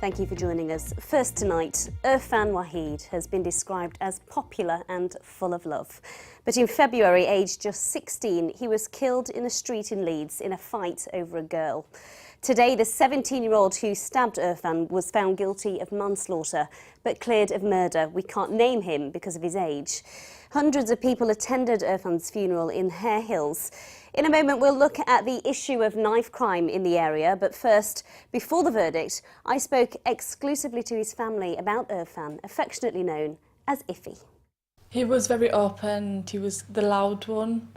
Thank you for joining us. First tonight, Irfan Wahid has been described as popular and full of love. But in February, aged just 16, he was killed in a street in Leeds in a fight over a girl. Today, the 17-year-old who stabbed Irfan was found guilty of manslaughter, but cleared of murder. We can't name him because of his age. Hundreds of people attended Irfan's funeral in Harehills. In a moment, we'll look at the issue of knife crime in the area. But first, before the verdict, I spoke exclusively to his family about Irfan, affectionately known as Iffy. He was very open, he was the loud one.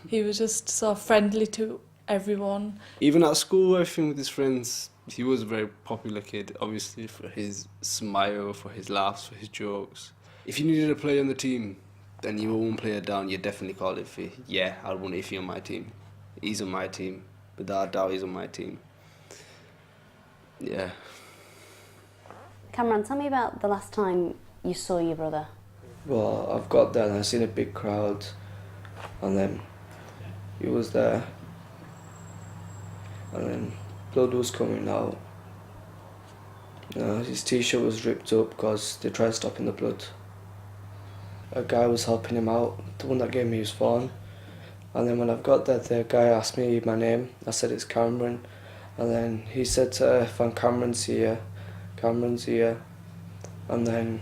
He was just so friendly to everyone. Even at school, working with his friends, he was a very popular kid, obviously for his smile, for his laughs, for his jokes. If you needed a player on the team, and you were one player down, you definitely called Iffy. Yeah, I want Iffy on my team. He's on my team. Without a doubt, he's on my team. Yeah. Cameron, tell me about the last time you saw your brother. Well, I've got there and I've seen a big crowd, and then he was there, and then blood was coming out. His t-shirt was ripped up because they tried stopping the blood. A guy was helping him out, the one that gave me his phone. And then when I've got there, the guy asked me my name. I said it's Cameron. And then he said to Irfan, Cameron's here. And then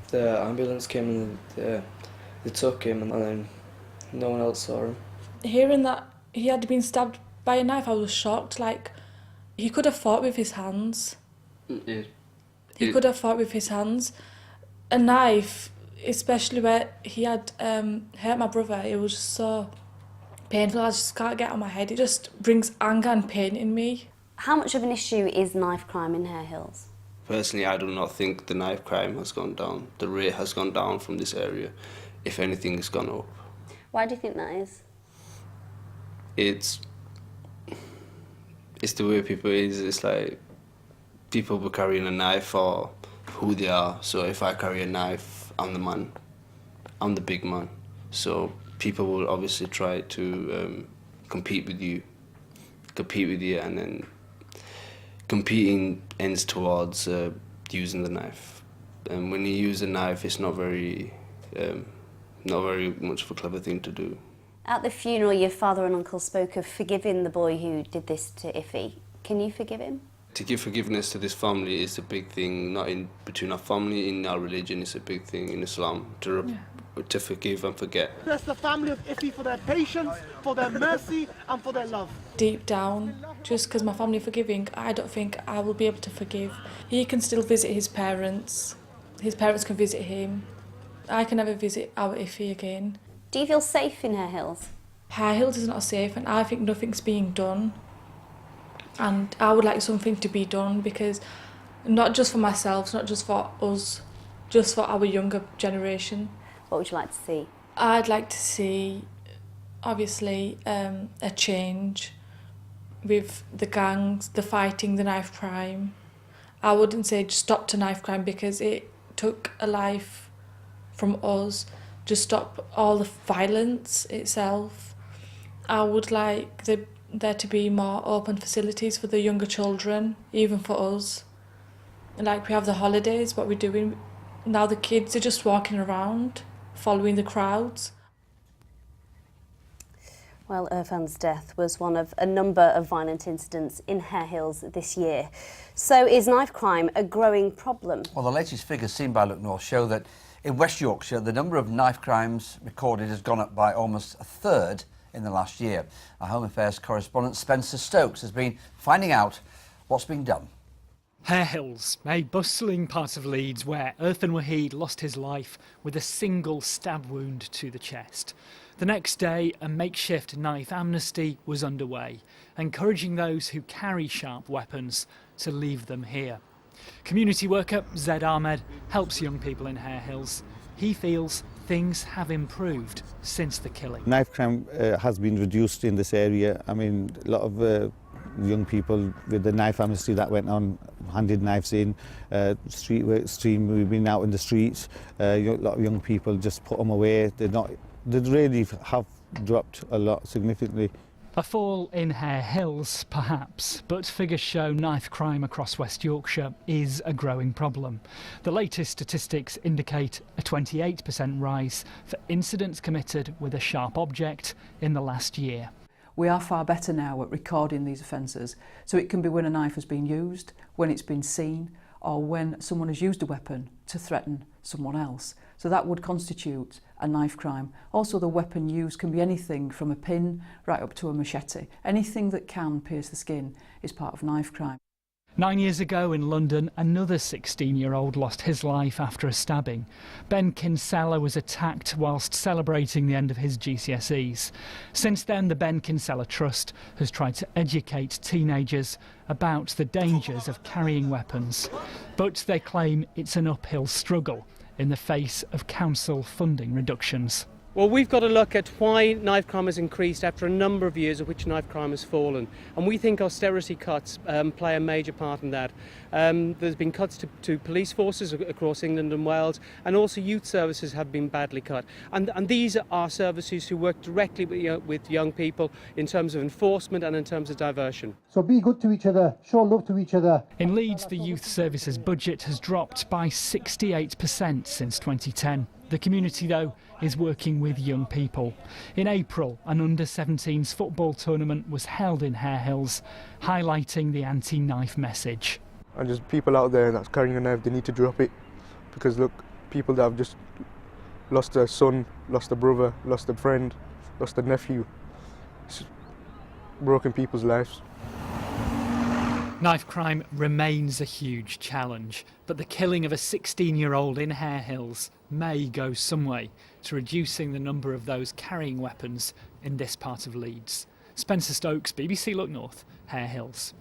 the ambulance came and they took him, and then no one else saw him. Hearing that he had been stabbed by a knife, I was shocked. Like, he could have fought with his hands. He could have fought with his hands. A knife, especially where he had hurt my brother, it was just so painful. I just can't get out of my head. It just brings anger and pain in me. How much of an issue is knife crime in Harehills? Personally, I do not think the knife crime has gone down. The rate has gone down from this area. If anything, it's gone up. Why do you think that is? It's the way people is. It's like people were carrying a knife for who they are. So if I carry a knife, I'm the man. I'm the big man. So people will obviously try to compete with you, and then competing ends towards using the knife. And when you use a knife, it's not very much of a clever thing to do. At the funeral, your father and uncle spoke of forgiving the boy who did this to Iffy. Can you forgive him? To give forgiveness to this family is a big thing, not in between our family, in our religion, it's a big thing in Islam, to forgive and forget. Bless the family of Iffy for their patience, for their mercy and for their love. Deep down, just because my family are forgiving, I don't think I will be able to forgive. He can still visit his parents can visit him. I can never visit our Iffy again. Do you feel safe in Harehills? Harehills is not safe, and I think nothing's being done. And I would like something to be done, because not just for myself, not just for us, just for our younger generation. What would you like to see? I'd like to see, obviously, a change with the gangs, the fighting, the knife crime. I wouldn't say just stop to knife crime, because it took a life from us. Just stop all the violence itself. I would like there to be more open facilities for the younger children, even for us. Like, we have the holidays, what we're doing. Now the kids are just walking around, following the crowds. Well, Irfan's death was one of a number of violent incidents in Harehills this year. So is knife crime a growing problem? Well, the latest figures seen by Look North show that in West Yorkshire, the number of knife crimes recorded has gone up by almost a third in the last year. Our Home Affairs correspondent Spencer Stokes has been finding out what's been done. Harehills, a bustling part of Leeds where Irfan Wahid lost his life with a single stab wound to the chest. The next day, a makeshift knife amnesty was underway, encouraging those who carry sharp weapons to leave them here. Community worker Zed Ahmed helps young people in Harehills. He feels things have improved since the killing. Knife crime has been reduced in this area. I mean, a lot of young people with the knife amnesty that went on handed knives in. Stream, we've been out in the streets. A lot of young people just put them away. They really have dropped a lot significantly. A fall in Harehills, perhaps, but figures show knife crime across West Yorkshire is a growing problem. The latest statistics indicate a 28% rise for incidents committed with a sharp object in the last year. We are far better now at recording these offences, so it can be when a knife has been used, when it's been seen, or when someone has used a weapon to threaten someone else. So that would constitute a knife crime. Also, the weapon used can be anything from a pin right up to a machete. Anything that can pierce the skin is part of knife crime. 9 years ago in London, another 16-year-old lost his life after a stabbing. Ben Kinsella was attacked whilst celebrating the end of his GCSEs. Since then, the Ben Kinsella Trust has tried to educate teenagers about the dangers of carrying weapons. But they claim it's an uphill struggle in the face of council funding reductions. Well, we've got to look at why knife crime has increased after a number of years of which knife crime has fallen. And we think austerity cuts play a major part in that. There's been cuts to police forces across England and Wales, and also youth services have been badly cut. And these are services who work directly with young people in terms of enforcement and in terms of diversion. So be good to each other, show love to each other. In Leeds, the youth services budget has dropped by 68% since 2010. The community, though, is working with young people. In April, an under-17s football tournament was held in Harehills, highlighting the anti-knife message. And just people out there that's carrying a knife, they need to drop it. Because look, people that have just lost their son, lost a brother, lost a friend, lost a nephew. It's broken people's lives. Knife crime remains a huge challenge, but the killing of a 16-year-old in Harehills may go some way to reducing the number of those carrying weapons in this part of Leeds. Spencer Stokes, BBC Look North, Harehills.